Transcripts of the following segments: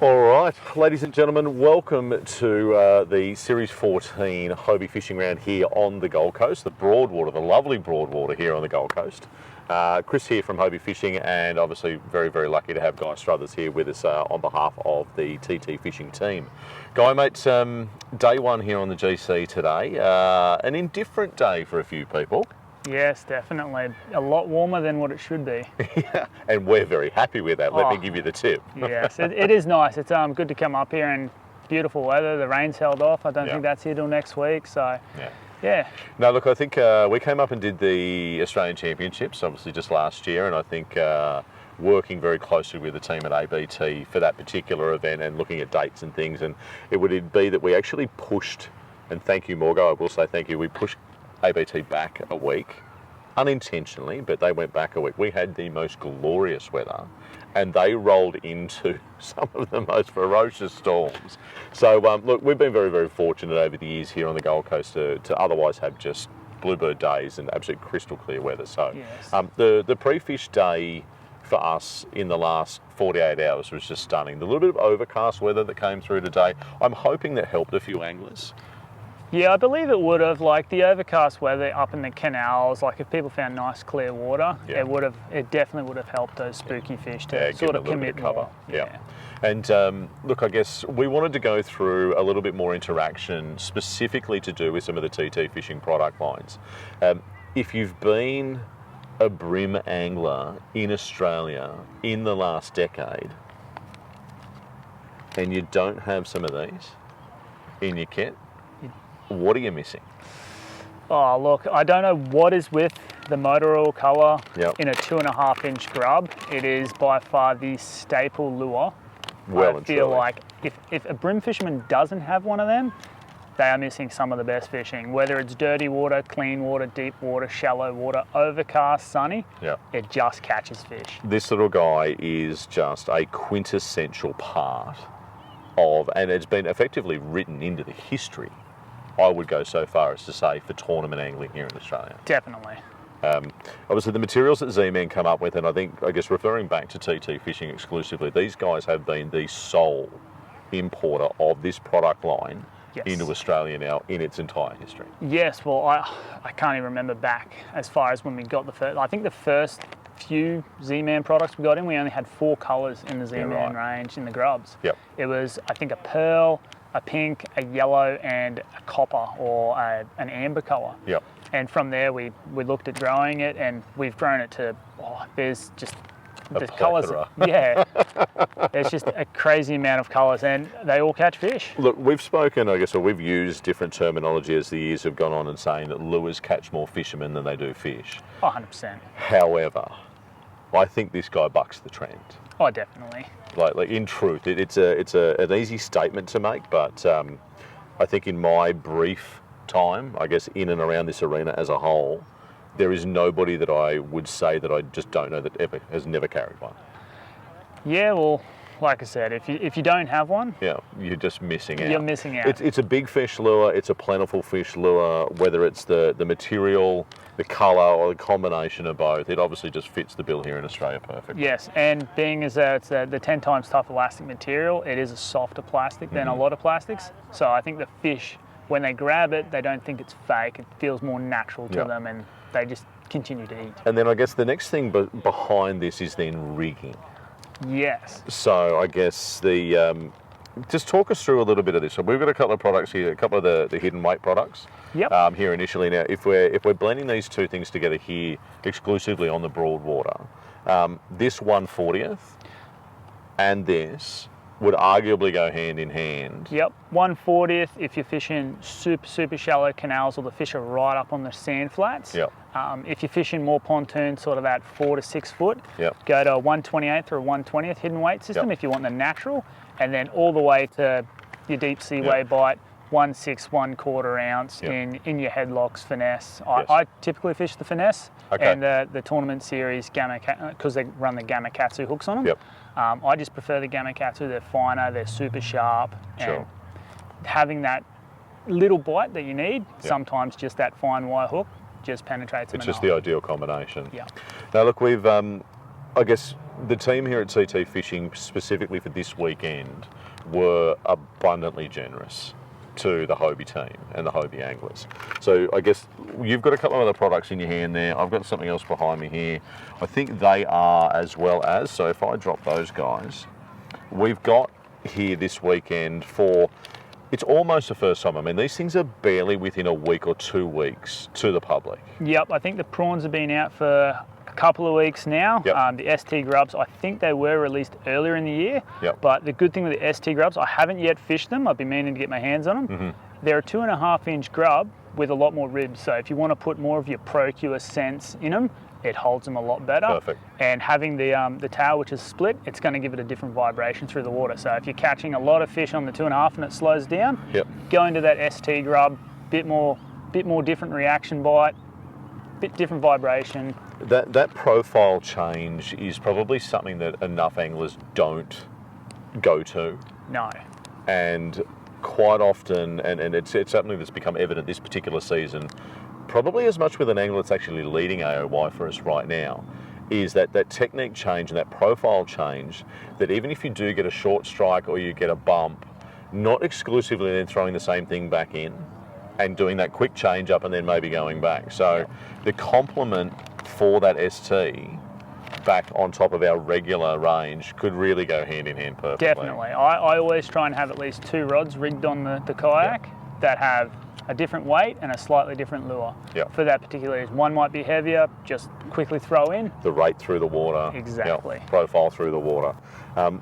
All right, ladies and gentlemen, welcome to the Series 14 Hobie Fishing round here on the Gold Coast, the Broadwater, the lovely Broadwater here on the Gold Coast. Chris here from Hobie Fishing, and obviously very lucky to have Guy Struthers here with us on behalf of the TT Fishing team. Guy, mate, day one here on the GC today, an indifferent day for a few people. Yes, definitely. A lot warmer than what it should be. Yeah, and we're very happy with that. Let me give you the tip. Yes, it is nice. It's good to come up here and beautiful weather. The rain's held off. I don't think that's here till next week. So, yeah. No, look, I think we came up and did the Australian Championships, obviously just last year, and I think working very closely with the team at ABT for that particular event and looking at dates and things, and it would be that we actually pushed, and thank you, Morgo, I will say thank you, we pushed ABT back a week, unintentionally, but they went back a week. We had the most glorious weather and they rolled into some of the most ferocious storms. So look, we've been very fortunate over the years here on the Gold Coast to otherwise have just bluebird days and absolute crystal clear weather. So yes. The pre-fish day for us in the last 48 hours was just stunning. The little bit of overcast weather that came through today, I'm hoping that helped a few anglers. Yeah, I believe it would have. Like the overcast weather up in the canals, like if people found nice clear water, it definitely would have helped those spooky fish to sort of commit more. Yeah. And look, I guess we wanted to go through a little bit more interaction specifically to do with some of the TT Fishing product lines. If you've been a brim angler in Australia in the last decade and you don't have some of these in your kit, what are you missing? Oh, look, I don't know what is with the motor oil colour in a 2.5 inch grub. It is by far the staple lure. Well, I feel like if a brim fisherman doesn't have one of them, they are missing some of the best fishing. Whether it's dirty water, clean water, deep water, shallow water, overcast, sunny, it just catches fish. This little guy is just a quintessential part of, and it's been effectively written into the history, I would go so far as to say, for tournament angling here in Australia. Definitely. Obviously the materials that Z-Man come up with, and I guess referring back to TT Fishing exclusively, these guys have been the sole importer of this product line into Australia now in its entire history. Yes, well, I can't even remember back as far as when we got the first, I think the first few Z-Man products we got in, we only had 4 colours in the Z-Man range in the grubs. It was, I think, a pearl, a pink, a yellow, and a copper or an amber colour. And from there we looked at growing it, and we've grown it to, there's just the colours. There's just a crazy amount of colours, and they all catch fish. Look, we've spoken, I guess, or we've used different terminology as the years have gone on and saying that lures catch more fishermen than they do fish. 100%. However, I think this guy bucks the trend. Oh, definitely. Like in truth, it's an easy statement to make, but I think in my brief time, I guess in and around this arena as a whole, there is nobody that I would say that I just don't know that has never carried one. Yeah, well, like I said, if you don't have one, you're just missing out. You're missing out. It's a big fish lure. It's a plentiful fish lure. Whether it's the material, the colour, or the combination of both, it obviously just fits the bill here in Australia perfectly. Yes, and being as it's the 10 times tough elastic material, it is a softer plastic than a lot of plastics. So I think the fish, when they grab it, they don't think it's fake. It feels more natural to them, and they just continue to eat. And then I guess the next thing behind this is then rigging. Yes. So I guess just talk us through a little bit of this. So we've got a couple of products here, a couple of the hidden weight products. Here initially. Now, if we're blending these two things together here exclusively on the Broadwater, this 1/40th and this would arguably go hand in hand. 1/40th if you're fishing super shallow canals or the fish are right up on the sand flats. If you're fishing more pontoon, sort of that 4 to 6 foot, go to a 1/28th or a 1/20th hidden weight system if you want the natural, and then all the way to your deep seaway bite, 1/6, 1/4 ounce in your headlocks finesse. I typically fish the finesse and the tournament series Gamma, because they run the Gamma Katsu hooks on them. I just prefer the Gamma Katsu. They're finer, they're super sharp, and having that little bite that you need, sometimes just that fine wire hook just penetrates. It's just the ideal combination. Now look, we've I guess the team here at TT Fishing, specifically for this weekend, were abundantly generous to the Hobie team and the Hobie anglers. So I guess you've got a couple of other products in your hand there. I've got something else behind me here. I think they are as well as, so if I drop those guys, we've got here this weekend for, it's almost the first time. I mean, these things are barely within a week or 2 weeks to the public. Yep, I think the prawns have been out for a couple of weeks now. Yep. The ST GrubZ, I think they were released earlier in the year. Yep. But the good thing with the ST GrubZ, I haven't yet fished them. I've been meaning to get my hands on them. They're a 2.5-inch grub with a lot more ribs. So if you want to put more of your Procure scents in them, it holds them a lot better. Perfect. And having the tail, which is split, it's going to give it a different vibration through the water. So if you're catching a lot of fish on the 2.5 and it slows down, go into that ST Grub, bit more different reaction bite, bit different vibration. That profile change is probably something that enough anglers don't go to. No. And quite often, and it's something that's become evident this particular season, probably as much with an angler that's actually leading AOY for us right now, is that technique change and that profile change, that even if you do get a short strike or you get a bump, not exclusively then throwing the same thing back in and doing that quick change up and then maybe going back. So the complement for that ST back on top of our regular range could really go hand in hand perfectly. Definitely. I always try and have at least 2 rods rigged on the kayak that have a different weight and a slightly different lure for that particular use. One might be heavier, just quickly throw in. The rate through the water. Exactly. Profile through the water.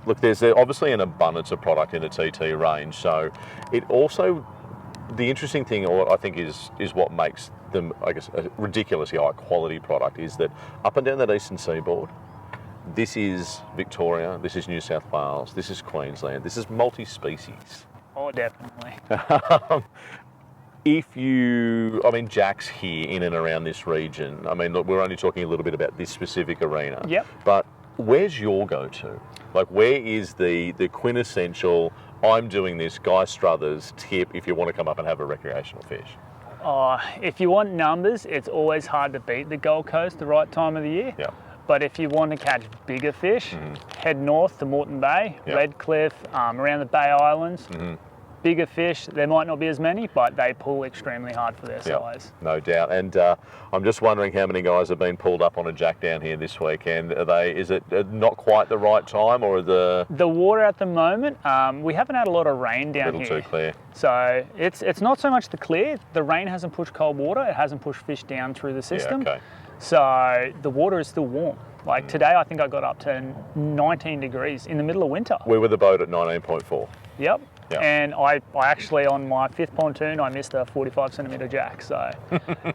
Look, there's obviously an abundance of product in the TT range, so it also, the interesting thing, or I think is what makes them, I guess, a ridiculously high quality product, is that up and down that eastern seaboard, this is Victoria, this is New South Wales, this is Queensland, this is multi-species. Oh, definitely. If you, I mean, Jack's here in and around this region. I mean, look, we're only talking a little bit about this specific arena. Yep. But where's your go-to? Like, where is the quintessential, I'm doing this, Guy Struthers tip if you want to come up and have a recreational fish? If you want numbers, it's always hard to beat the Gold Coast the right time of the year. Yeah. But if you want to catch bigger fish, head north to Moreton Bay, Redcliffe, around the Bay Islands. Bigger fish, there might not be as many, but they pull extremely hard for their size. No doubt. And I'm just wondering how many guys have been pulled up on a jack down here this weekend. Is it not quite the right time, or the water at the moment? We haven't had a lot of rain down here. A little too clear. So it's not so much the clear. The rain hasn't pushed cold water. It hasn't pushed fish down through the system. Yeah, okay. So the water is still warm. Like today, I think I got up to 19 degrees in the middle of winter. We were the boat at 19.4. Yep. And I actually, on my 5th pontoon, I missed a 45 centimetre jack. So,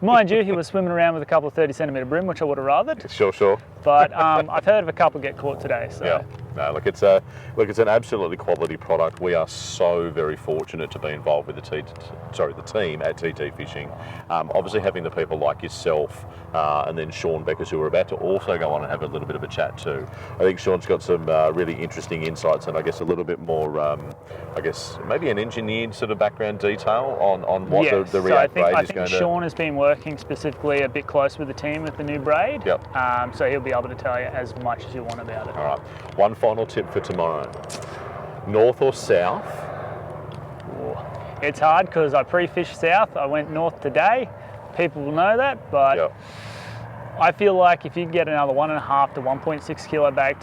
mind you, he was swimming around with a couple of 30 centimetre brim, which I would have rathered. Sure. But I've heard of a couple get caught today. So. Yeah. No, look, it's an absolutely quality product. We are so very fortunate to be involved with the team at TT Fishing. Obviously, having the people like yourself and then Sean Beckers, who are about to also go on and have a little bit of a chat too. I think Sean's got some really interesting insights and I guess a little bit more, I guess maybe an engineered sort of background detail on what the React braid is going to. I think Sean has been working specifically a bit close with the team with the new braid. Yep. So he'll be able to tell you as much as you want about it. All right. One final tip for tomorrow. North or south? It's hard because I pre-fished south. I went north today. People will know that, but I feel like if you get another 1.5 to 1.6 kilo bag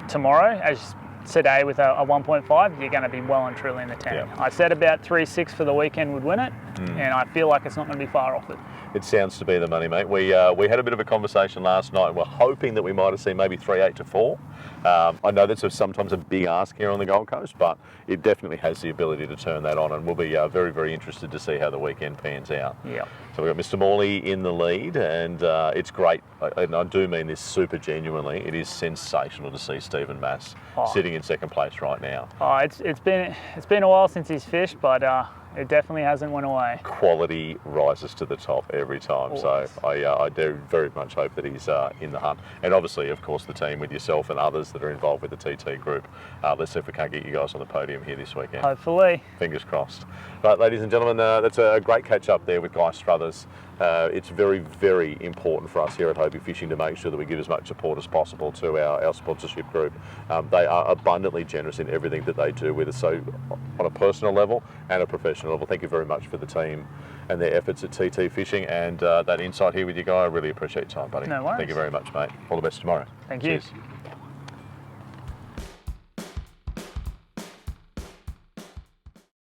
tomorrow, as today with a 1.5, you're going to be well and truly in the 10. I said about 3.6 for the weekend would win it, and I feel like it's not going to be far off it. It sounds to be the money, mate. We had a bit of a conversation last night. We're hoping that we might have seen maybe 3.8 to 4. I know that's sometimes a big ask here on the Gold Coast, but it definitely has the ability to turn that on, and we'll be very, very interested to see how the weekend pans out. Yeah. So we've got Mr. Morley in the lead, and it's great, and I do mean this super genuinely. It is sensational to see Stephen Mass sitting in second place right now. It's been a while since he's fished, but it definitely hasn't went away. Quality rises to the top every time. Always. So I do very much hope that he's in the hunt. And obviously, of course, the team with yourself and others that are involved with the TT group. Let's see if we can't get you guys on the podium here this weekend. Hopefully. Fingers crossed. Right, ladies and gentlemen, that's a great catch up there with Guy Struthers. it's very, very important for us here at Hobie Fishing to make sure that we give as much support as possible to our sponsorship group. They are abundantly generous in everything that they do with us, so on a personal level and a professional level. Thank you very much for the team and their efforts at TT Fishing and that insight here with you, Guy. I really appreciate your time, buddy. No worries. Thank you very much, mate. All the best tomorrow. Thank you. Cheers.